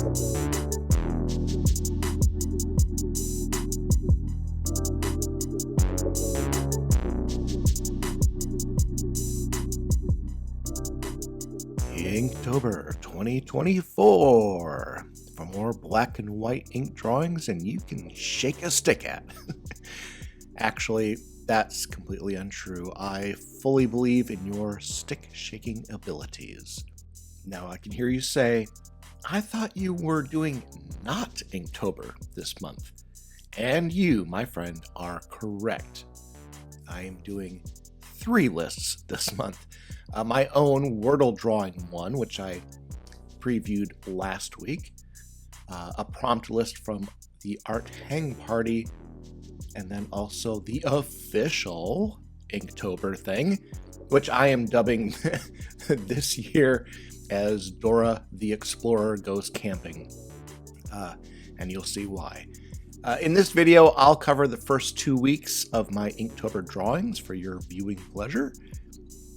Inktober 2024 for more black and white ink drawings and you can shake a stick at. Actually, that's completely untrue. I fully believe in your stick shaking abilities. Now I can hear you say, I thought you were doing not Inktober this month. And you, my friend, are correct. I am doing 3 lists this month. My own Wordle drawing one, which I previewed last week, a prompt list from the Art Hang Party, and then also the official Inktober thing, which I am dubbing this year as Dora the Explorer Goes Camping, and you'll see why. In this video, I'll cover the first 2 weeks of my Inktober drawings for your viewing pleasure.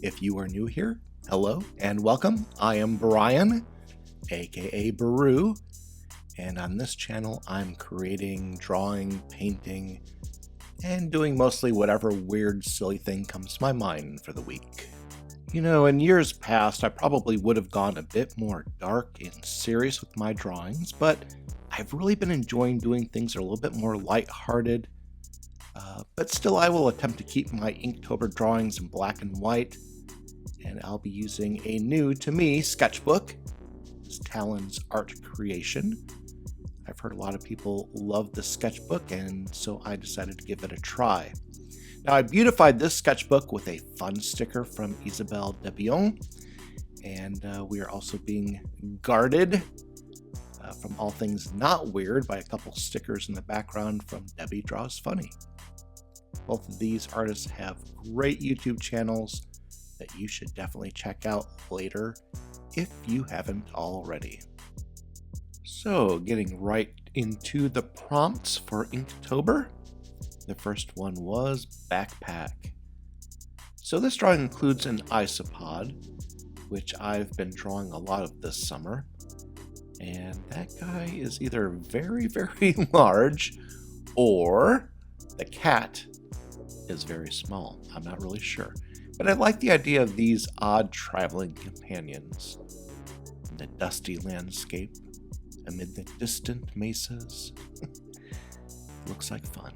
If you are new here, hello and welcome. I am Brian, aka Baru, and on this channel I'm creating, drawing, painting, and doing mostly whatever weird, silly thing comes to my mind for the week. You know, in years past, I probably would have gone a bit more dark and serious with my drawings, but I've really been enjoying doing things that are a little bit more lighthearted. But still, I will attempt to keep my Inktober drawings in black and white, and I'll be using a new, to me, sketchbook. It's Talens Art Creation. I've heard a lot of people love this sketchbook, and so I decided to give it a try. Now, I beautified this sketchbook with a fun sticker from Isabelle Debion, and we are also being guarded from all things not weird by a couple stickers in the background from Debbie Draws Funny. Both of these artists have great YouTube channels that you should definitely check out later if you haven't already. So, getting right into the prompts for Inktober. The first one was backpack. So this drawing includes an isopod, which I've been drawing a lot of this summer. And that guy is either very, very large or the cat is very small. I'm not really sure. But I like the idea of these odd traveling companions in the dusty landscape amid the distant mesas. Looks like fun.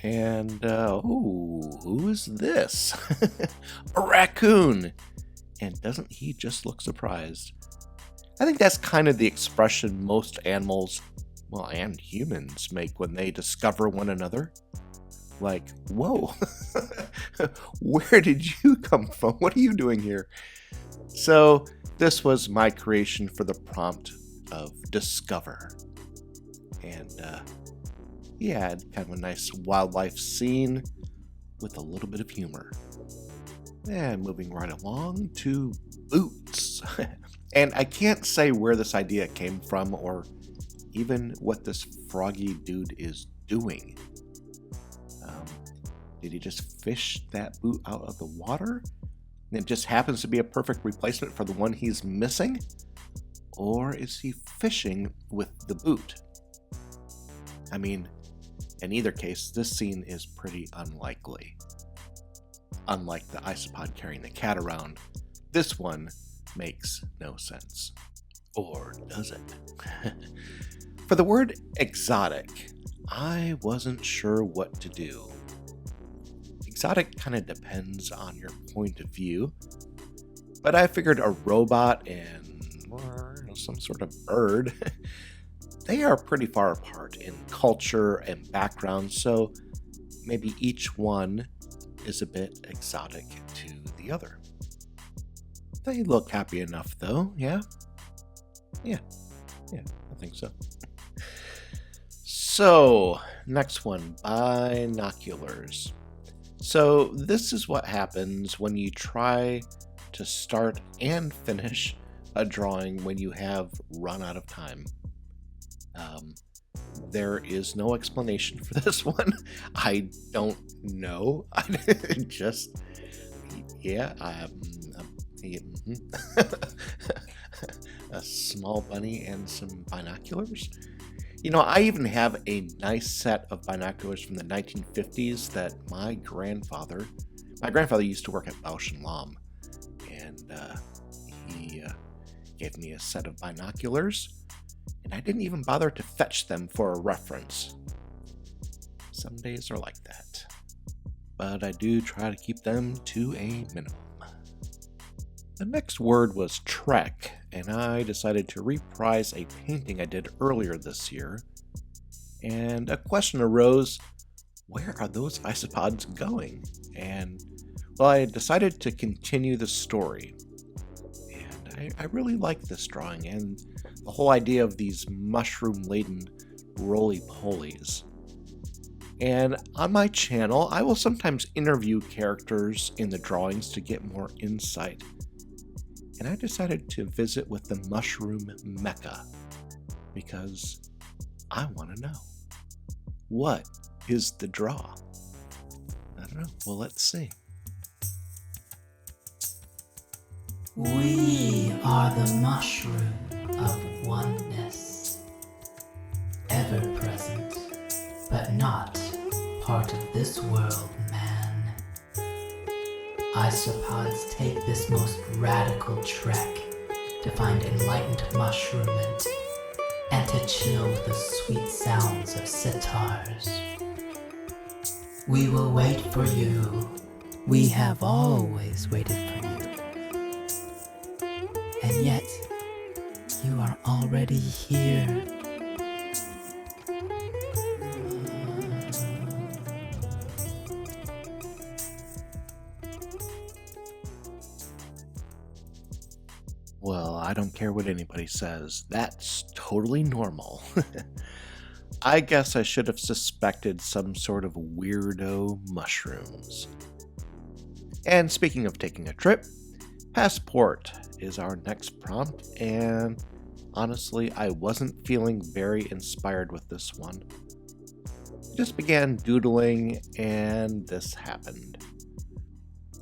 And, who is this? A raccoon! And doesn't he just look surprised? I think that's kind of the expression most animals, well, and humans make when they discover one another. Like, whoa, where did you come from? What are you doing here? So this was my creation for the prompt of discover. And yeah, kind of a nice wildlife scene with a little bit of humor. And moving right along to boots. And I can't say where this idea came from or even what this froggy dude is doing. Did he just fish that boot out of the water? And it just happens to be a perfect replacement for the one he's missing? Or is he fishing with the boot? I mean, in either case, this scene is pretty unlikely. Unlike the isopod carrying the cat around, this one makes no sense. Or does it? For the word exotic, I wasn't sure what to do. Exotic kind of depends on your point of view, but I figured a robot and some sort of bird, they are pretty far apart in culture and background, so maybe each one is a bit exotic to the other. They look happy enough though, yeah? Yeah, I think so. So, next one, binoculars. So this is what happens when you try to start and finish a drawing when you have run out of time. There is no explanation for this one. I don't know. I just, yeah, a small bunny, and some binoculars. You know, I even have a nice set of binoculars from the 1950s that my grandfather used to work at Bausch & Lomb, and he gave me a set of binoculars, and I didn't even bother to fetch them for a reference. Some days are like that, but I do try to keep them to a minimum. The next word was trek, and I decided to reprise a painting I did earlier this year. And a question arose, where are those isopods going? And, well, I decided to continue the story. And I really like this drawing and the whole idea of these mushroom-laden roly-polies. And on my channel, I will sometimes interview characters in the drawings to get more insight. And I decided to visit with the mushroom mecca because I want to know, what is the draw? I don't know. Well, let's see. We are the mushroom of oneness, ever present, but not part of this world, man. Isopods take this most radical trek to find enlightened mushroomment and to chill with the sweet sounds of sitars. We will wait for you. We have always waited for you. And yet, you are already here. Well, I don't care what anybody says. That's totally normal. I guess I should have suspected some sort of weirdo mushrooms. And speaking of taking a trip, passport is our next prompt, and honestly, I wasn't feeling very inspired with this one. I just began doodling, and this happened.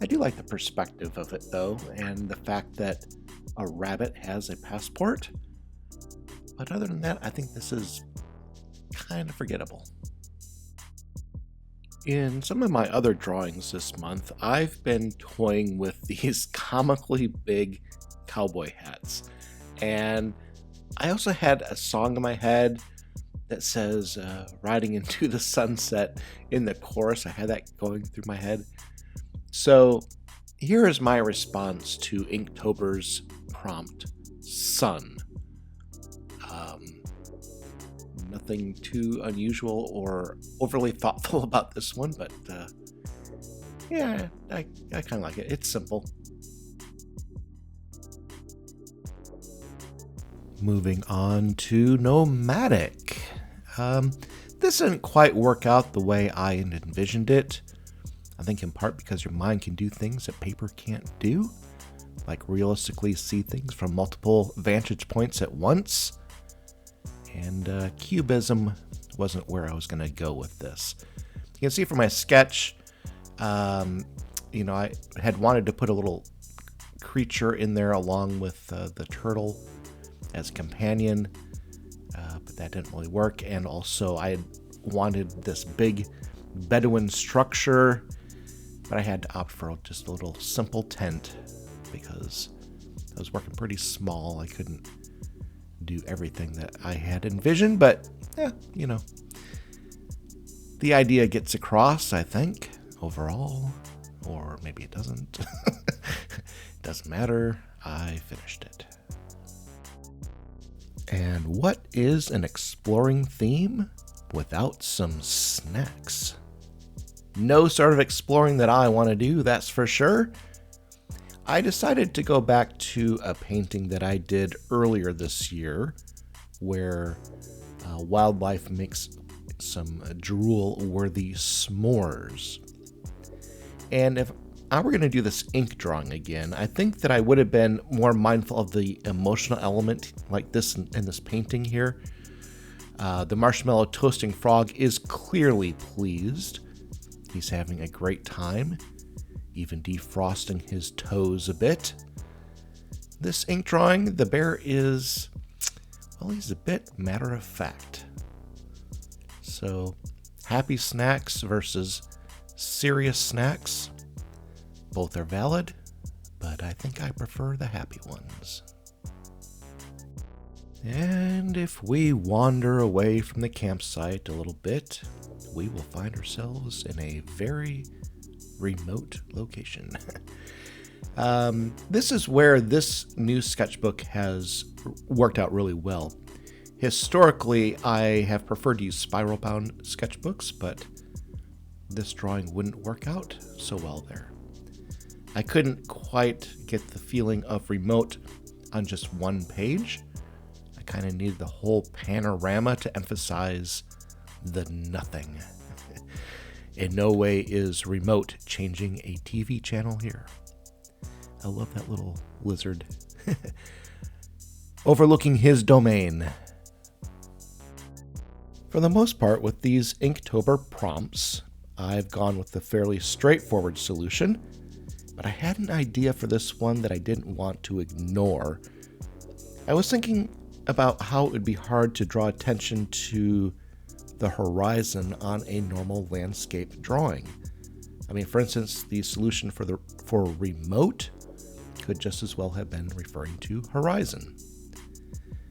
I do like the perspective of it, though, and the fact that a rabbit has a passport. But other than that, I think this is kind of forgettable. In some of my other drawings this month, I've been toying with these comically big cowboy hats. And I also had a song in my head that says riding into the sunset in the chorus. I had that going through my head. So here is my response to Inktober's prompt, sun. Nothing too unusual or overly thoughtful about this one, but yeah, I kind of like it. It's simple. Moving on to nomadic. This didn't quite work out the way I envisioned it. I think in part because your mind can do things that paper can't do, like realistically see things from multiple vantage points at once. And cubism wasn't where I was going to go with this. You can see from my sketch, I had wanted to put a little creature in there along with the turtle as a companion, but that didn't really work. And also I had wanted this big Bedouin structure, but I had to opt for just a little simple tent because I was working pretty small. I couldn't do everything that I had envisioned, but the idea gets across, I think, overall, or maybe it doesn't. Doesn't matter. I finished it. And what is an exploring theme without some snacks? No sort of exploring that I want to do, that's for sure. I decided to go back to a painting that I did earlier this year where wildlife makes some drool-worthy s'mores. And if I were going to do this ink drawing again, I think that I would have been more mindful of the emotional element like this in this painting here. The marshmallow toasting frog is clearly pleased. He's having a great time, even defrosting his toes a bit. This ink drawing, the bear is, well, he's a bit matter of fact. So, happy snacks versus serious snacks. Both are valid, but I think I prefer the happy ones. And if we wander away from the campsite a little bit, we will find ourselves in a very remote location. This is where this new sketchbook has worked out really well. Historically, I have preferred to use spiral-bound sketchbooks, but this drawing wouldn't work out so well there. I couldn't quite get the feeling of remote on just one page. I kind of needed the whole panorama to emphasize the nothing. In no way is remote changing a TV channel here. I love that little lizard overlooking his domain. For the most part, with these Inktober prompts, I've gone with the fairly straightforward solution, but I had an idea for this one that I didn't want to ignore. I was thinking about how it would be hard to draw attention to the horizon on a normal landscape drawing. I mean, for instance, the solution for remote could just as well have been referring to horizon.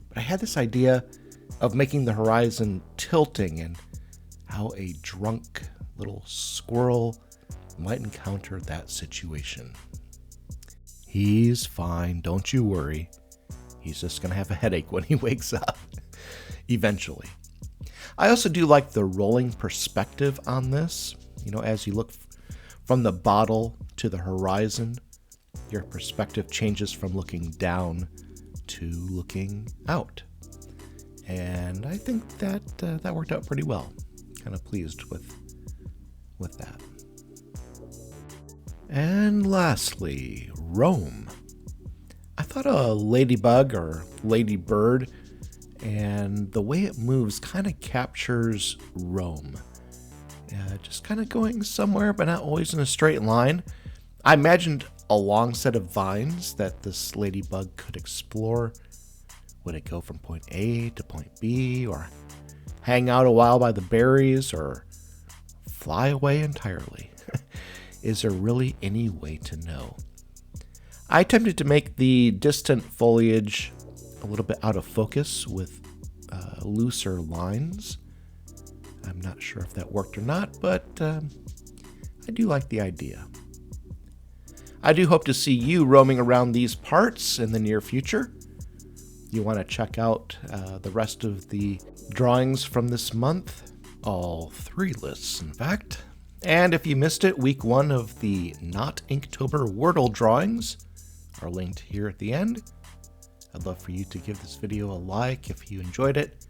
But I had this idea of making the horizon tilting and how a drunk little squirrel might encounter that situation. He's fine, don't you worry. He's just going to have a headache when he wakes up, eventually. I also do like the rolling perspective on this. You know, as you look from the bottle to the horizon, your perspective changes from looking down to looking out. And I think that that worked out pretty well. Kind of pleased with that. And lastly, Rome. I thought a ladybug or ladybird and the way it moves kind of captures Rome. Just kind of going somewhere, but not always in a straight line. I imagined a long set of vines that this ladybug could explore. Would it go from point A to point B, or hang out a while by the berries, or fly away entirely? Is there really any way to know? I attempted to make the distant foliage a little bit out of focus with looser lines. I'm not sure if that worked or not, but I do like the idea. I do hope to see you roaming around these parts in the near future. You want to check out the rest of the drawings from this month, all 3 lists in fact. And if you missed it, week 1 of the Not Inktober Wordle drawings are linked here at the end. I'd love for you to give this video a like if you enjoyed it,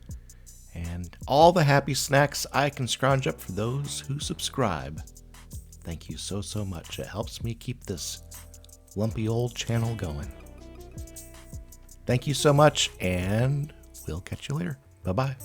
and all the happy snacks I can scrounge up for those who subscribe. Thank you so much. It helps me keep this lumpy old channel going. Thank you so much, and we'll catch you later. Bye-bye.